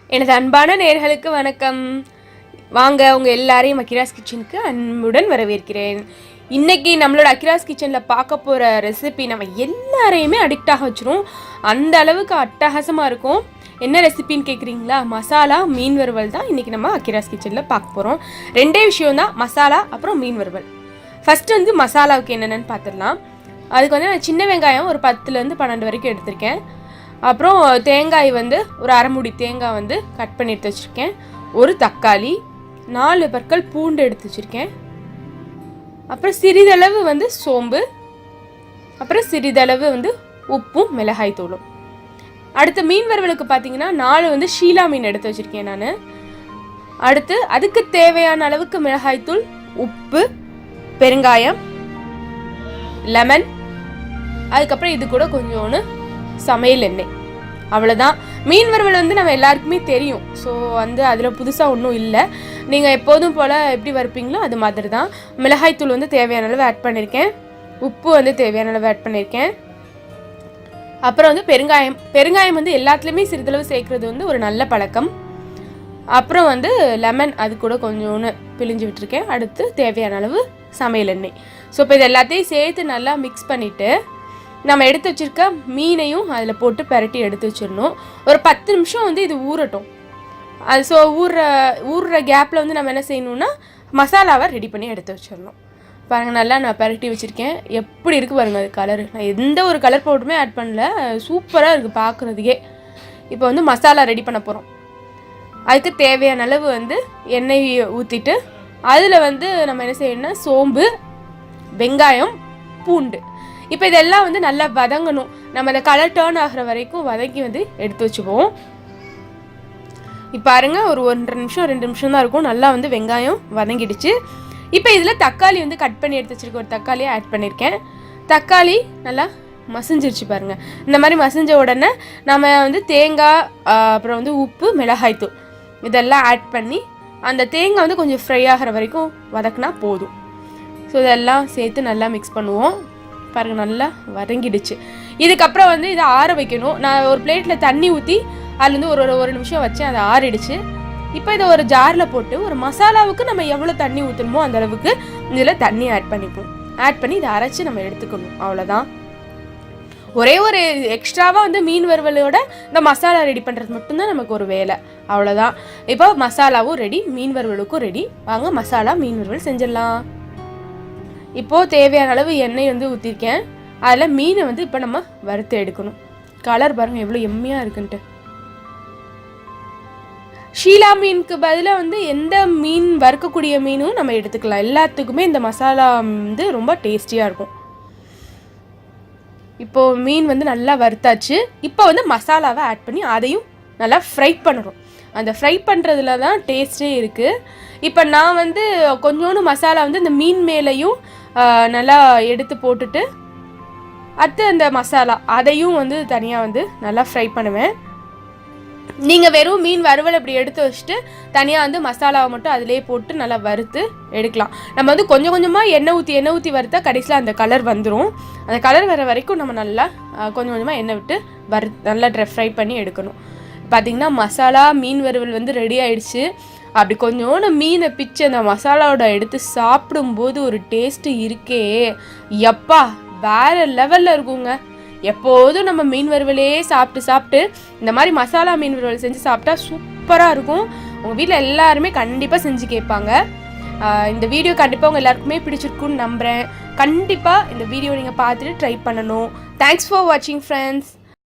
எனது அன்பான நேயர்களுக்கு வணக்கம். வாங்க உங்கள் எல்லாரையும் அக்கிராஸ் கிச்சனுக்கு அன்புடன் வரவேற்கிறேன். இன்றைக்கி நம்மளோட அக்கிராஸ் கிச்சனில் பார்க்க போகிற ரெசிபி நம்ம எல்லாரையுமே அடிக்ட் ஆக வச்சிரும். அந்த அளவுக்கு அட்டகாசமாக இருக்கும். என்ன ரெசிபின்னு கேட்குறீங்களா? மசாலா மீன் வறுவல் தான் இன்றைக்கி நம்ம அக்கிராஸ் கிச்சனில் பார்க்க போகிறோம். ரெண்டே விஷயம் தான், மசாலா அப்புறம் மீன் வறுவல். ஃபஸ்ட்டு வந்து மசாலாவுக்கு என்னென்னு பார்த்துடலாம். அதுக்கு வந்து நான் சின்ன வெங்காயம் ஒரு 10லேருந்து 12 வரைக்கும் எடுத்திருக்கேன். அப்புறம் தேங்காய் வந்து ஒரு அரை மூடி தேங்காய் வந்து கட் பண்ணி எடுத்து வச்சுருக்கேன். ஒரு தக்காளி, 4 பற்கள் பூண்டு எடுத்து வச்சுருக்கேன். அப்புறம் சிறிதளவு வந்து சோம்பு, அப்புறம் சிறிதளவு வந்து உப்பும் மிளகாய் தூளும். அடுத்து மீன் வறுவலுக்கு பார்த்தீங்கன்னா 4 வந்து ஷீலா மீன் எடுத்து வச்சுருக்கேன் நான். அடுத்து அதுக்கு தேவையான அளவுக்கு மிளகாய் தூள், உப்பு, பெருங்காயம், லெமன், அதுக்கப்புறம் இது கூட கொஞ்சோன்னு சமையல் எண்ணெய். அவ்வளோதான். மீன் வறுவல் வந்து நம்ம எல்லாருக்குமே தெரியும். ஸோ வந்து அதில் புதுசாக ஒன்றும் இல்லை. நீங்கள் எப்போதும் போல் எப்படி வறுப்பீங்களோ அது மாதிரி தான். மிளகாய்த்தூள் வந்து தேவையான அளவு ஆட் பண்ணியிருக்கேன். உப்பு வந்து தேவையான அளவு ஆட் பண்ணியிருக்கேன். அப்புறம் வந்து பெருங்காயம் வந்து எல்லாத்துலேயுமே சிறிதளவு சேர்க்குறது வந்து ஒரு நல்ல பழக்கம். அப்புறம் வந்து லெமன் அது கூட கொஞ்சோன்னு பிழிஞ்சு விட்டுருக்கேன். அடுத்து தேவையான அளவு சமையல் எண்ணெய். ஸோ இப்போ இது எல்லாத்தையும் சேர்த்து நல்லா மிக்ஸ் பண்ணிவிட்டு நம்ம எடுத்து வச்சுருக்க மீனையும் அதில் போட்டு பெரட்டி எடுத்து வச்சிடணும். ஒரு 10 நிமிஷம் வந்து இது ஊறட்டும். அது ஸோ ஊறுற கேப்பில் வந்து நம்ம என்ன செய்யணுன்னா மசாலாவை ரெடி பண்ணி எடுத்து வச்சிடணும். பாருங்கள், நல்லா நான் பெரட்டி வச்சுருக்கேன். எப்படி இருக்குது பாருங்கள் அது கலரு. நான் எந்த ஒரு கலர் பவுடருமே ஆட் பண்ணல. சூப்பராக இருக்குது பார்க்குறதுக்கே. இப்போ வந்து மசாலா ரெடி பண்ண போகிறோம். அதுக்கு தேவையான அளவு வந்து எண்ணெய் ஊற்றிட்டு அதில் வந்து நம்ம என்ன செய்யணும்னா சோம்பு, வெங்காயம், பூண்டு, இப்போ இதெல்லாம் வந்து நல்லா வதங்கணும். நம்ம அந்த கலர் டர்ன் ஆகிற வரைக்கும் வதக்கி வந்து எடுத்து வச்சுப்போம். இப்போ பாருங்க, ஒரு 1.5 நிமிஷம் 2 நிமிஷம் தான் இருக்கும். நல்லா வந்து வெங்காயம் வதங்கிடுச்சு. இப்போ இதில் தக்காளி வந்து கட் பண்ணி எடுத்து வச்சுருக்க ஒரு தக்காளியை ஆட் பண்ணியிருக்கேன். தக்காளி நல்லா மசிஞ்சிருச்சு பாருங்கள். இந்த மாதிரி மசிஞ்ச உடனே நம்ம வந்து தேங்காய், அப்புறம் வந்து உப்பு, மிளகாய்த்தூள் இதெல்லாம் ஆட் பண்ணி அந்த தேங்காய் வந்து கொஞ்சம் ஃப்ரை ஆகிற வரைக்கும் வதக்குனா போதும். ஸோ இதெல்லாம் சேர்த்து நல்லா மிக்ஸ் பண்ணுவோம். பாருங்கள், நல்லா வதங்கிடுச்சு. இதுக்கப்புறம் வந்து இதை ஆற வைக்கணும். நான் ஒரு பிளேட்டில் தண்ணி ஊற்றி அதில் வந்து ஒரு நிமிஷம் வச்சேன். அதை ஆறிடுச்சு. இப்போ இதை ஒரு ஜாரில் போட்டு ஒரு மசாலாவுக்கு நம்ம எவ்வளோ தண்ணி ஊற்றணுமோ அந்த அளவுக்கு இதில் தண்ணி ஆட் பண்ணிப்போம். ஆட் பண்ணி இதை அரைச்சி நம்ம எடுத்துக்கணும். அவ்வளோதான். ஒரே ஒரு எக்ஸ்ட்ராவாக வந்து மீன் வறுவலோட இந்த மசாலா ரெடி பண்ணுறது மட்டும்தான் நமக்கு ஒரு வேலை. அவ்வளோதான். இப்போ மசாலாவும் ரெடி, மீன் வறுவலுக்கும் ரெடி. வாங்க மசாலா மீன் வறுவல் செஞ்சிடலாம். இப்போது தேவையான அளவு எண்ணெய் வந்து ஊற்றிருக்கேன். அதில் மீனை வந்து இப்போ நம்ம வறுத்து எடுக்கணும். கலர் பாருங்கள் எவ்வளோ எம்மையாக இருக்குன்ட்டு. ஷீலா மீனுக்கு பதிலாக வந்து எந்த மீன் வறுக்கக்கூடிய மீனும் நம்ம எடுத்துக்கலாம். எல்லாத்துக்குமே இந்த மசாலா வந்து ரொம்ப டேஸ்டியாக இருக்கும். இப்போது மீன் வந்து நல்லா வறுத்தாச்சு. இப்போ வந்து மசாலாவை ஆட் பண்ணி அதையும் நல்லா ஃப்ரை பண்ணணும். அந்த ஃப்ரை பண்ணுறதுல தான் டேஸ்ட்டே இருக்குது. இப்போ நான் வந்து கொஞ்சோண்டு மசாலா வந்து இந்த மீன் மேலேயும் நல்லா எடுத்து போட்டுட்டு அடுத்து அந்த மசாலா அதையும் வந்து தனியாக வந்து நல்லா ஃப்ரை பண்ணுவேன். நீங்கள் வெறும் மீன் வறுவல் அப்படி எடுத்து வச்சுட்டு தனியாக வந்து மசாலாவை மட்டும் அதிலே போட்டு நல்லா வறுத்து எடுக்கலாம். நம்ம வந்து கொஞ்சம் கொஞ்சமாக எண்ணெய் ஊற்றி வறுத்தா கடைசியில் அந்த கலர் வந்துடும். அந்த கலர் வர வரைக்கும் நம்ம நல்லா கொஞ்சம் கொஞ்சமாக எண்ணெய் விட்டு நல்லா ஃப்ரை பண்ணி எடுக்கணும். பார்த்திங்கன்னா மசாலா மீன் வறுவல் வந்து ரெடி ஆயிடுச்சு. அப்படி கொஞ்சோண்டு மீனை பிச்சு அந்த மசாலாவோட எடுத்து சாப்பிடும்போது ஒரு டேஸ்ட்டு இருக்கே எப்பா வேறு லெவலில் இருக்குங்க. எப்போதும் நம்ம மீன் வறுவலே சாப்பிட்டு இந்த மாதிரி மசாலா மீன் வறுவல் செஞ்சு சாப்பிட்டா சூப்பராக இருக்கும். உங்கள் வீட்டில் எல்லாருமே கண்டிப்பாக செஞ்சு கேட்பாங்க. இந்த வீடியோ கண்டிப்பாக உங்கள் எல்லாருக்குமே பிடிச்சிருக்குன்னு நம்புகிறேன். கண்டிப்பாக இந்த வீடியோ நீங்கள் பார்த்துட்டு ட்ரை பண்ணணும். தேங்க்ஸ் ஃபார் வாட்சிங் ஃப்ரெண்ட்ஸ்.